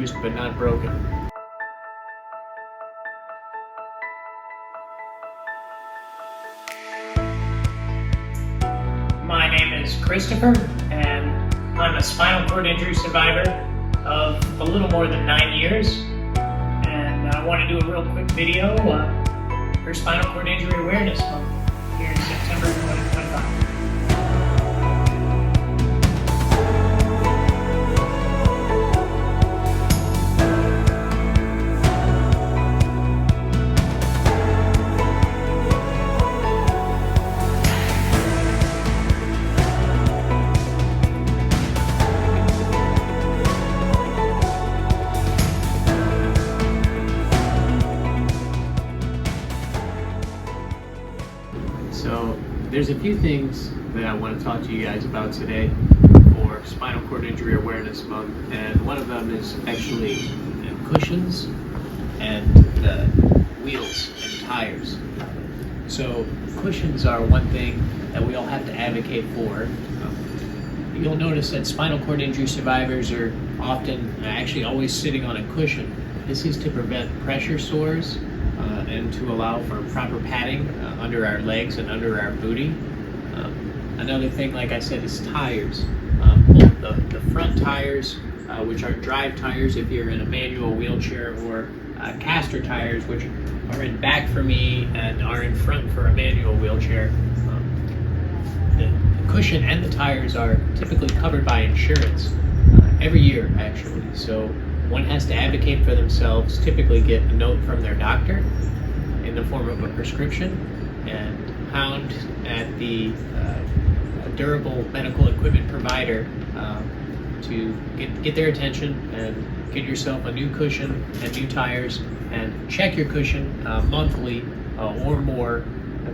bruised but not broken. My name is Christopher, and I'm a spinal cord injury survivor of a little more than 9 years. And I want to do a real quick video for Spinal Cord Injury Awareness Month here in September 2025. So there's a few things that I want to talk to you guys about today for Spinal Cord Injury Awareness Month, and one of them is actually cushions and wheels and tires. So cushions are one thing that we all have to advocate for. You'll notice that spinal cord injury survivors are often actually always sitting on a cushion. This is to prevent pressure sores and to allow for proper padding under our legs and under our booty. Another thing, like I said, is tires. The front tires, which are drive tires if you're in a manual wheelchair, or caster tires, which are in back for me and are in front for a manual wheelchair. The cushion and the tires are typically covered by insurance every year, actually. So one has to advocate for themselves, typically get a note from their doctor in the form of a prescription, and hound at the durable medical equipment provider to get their attention and get yourself a new cushion and new tires, and check your cushion monthly or more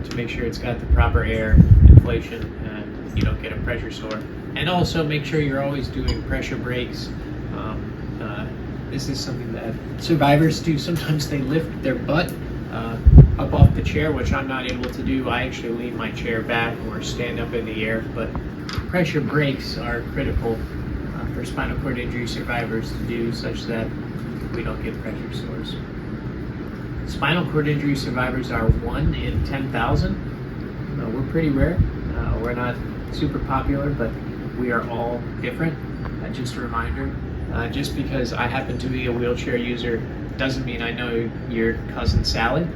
to make sure it's got the proper air, inflation, and you don't get a pressure sore. And also make sure you're always doing pressure brakes. This is something that survivors do. Sometimes they lift their butt up off the chair, which I'm not able to do. I actually lean my chair back or stand up in the air, but pressure brakes are critical for spinal cord injury survivors to do, such that we don't get pressure sores. Spinal cord injury survivors are 1 in 10,000. We're pretty rare. We're not super popular, but we are all different. Just a reminder, just because I happen to be a wheelchair user doesn't mean I know your cousin Sally.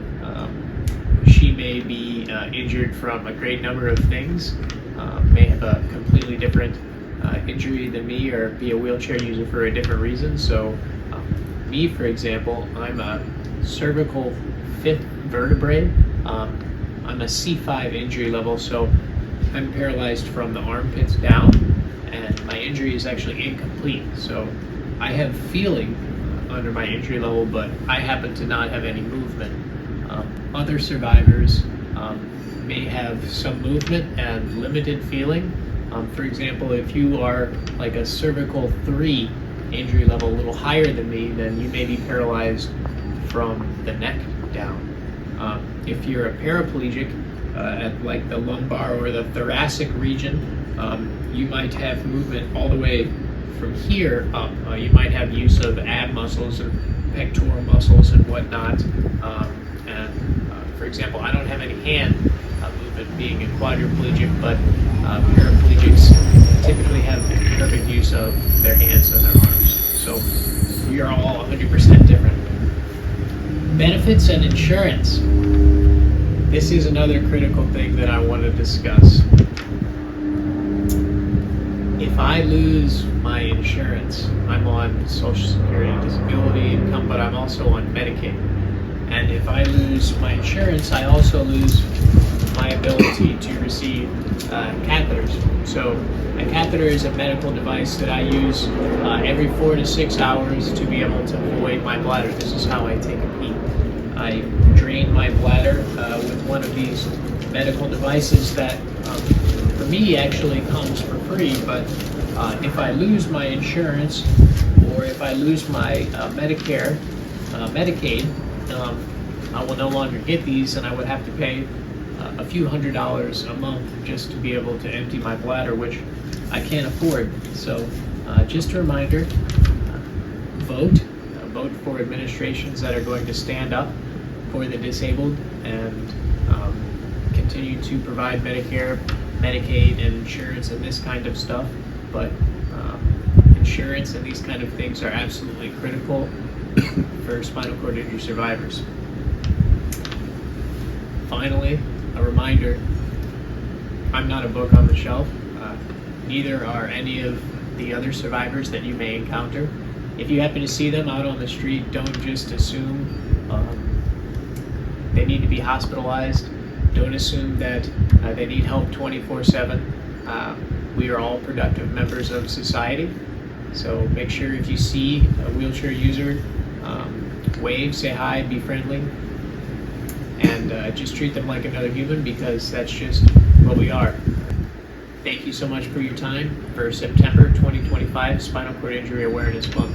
She may be injured from a great number of things, may have a completely different injury than me, or be a wheelchair user for a different reason. So me, for example, I'm a cervical 5th vertebrae. I'm a C5 injury level, so I'm paralyzed from the armpits down, and my injury is actually incomplete. So I have feeling under my injury level, but I happen to not have any movement. Other survivors may have some movement and limited feeling. For example, if you are like a cervical 3 injury level, a little higher than me, then you may be paralyzed from the neck down. If you're a paraplegic at like the lumbar or the thoracic region, you might have movement all the way from here up. You might have use of ab muscles and pectoral muscles and whatnot. For example, I don't have any hand movement being a quadriplegic, but paraplegics typically have perfect use of their hands and their arms. So we are all 100% different. Benefits and insurance. This is another critical thing that I want to discuss. If I lose my insurance, I'm on Social Security disability income, but I'm also on Medicaid. And if I lose my insurance, I also lose my ability to receive catheters. So a catheter is a medical device that I use every 4 to 6 hours to be able to void my bladder. This is how I take a pee. I drain my bladder with one of these medical devices that for me actually comes for free, but if I lose my insurance, or if I lose my Medicaid, I will no longer get these, and I would have to pay a few $100s a month just to be able to empty my bladder, which I can't afford. So just a reminder, vote vote for administrations that are going to stand up for the disabled and continue to provide Medicare, Medicaid, and insurance and this kind of stuff. But insurance and these kind of things are absolutely critical for spinal cord injury survivors. Finally, a reminder, I'm not a book on the shelf. Neither are any of the other survivors that you may encounter. If you happen to see them out on the street, don't just assume they need to be hospitalized. Don't assume that they need help 24/7. We are all productive members of society. So make sure if you see a wheelchair user, wave, say hi, be friendly, and just treat them like another human, because that's just what we are. Thank you so much for your time for September 2025 Spinal Cord Injury Awareness Month.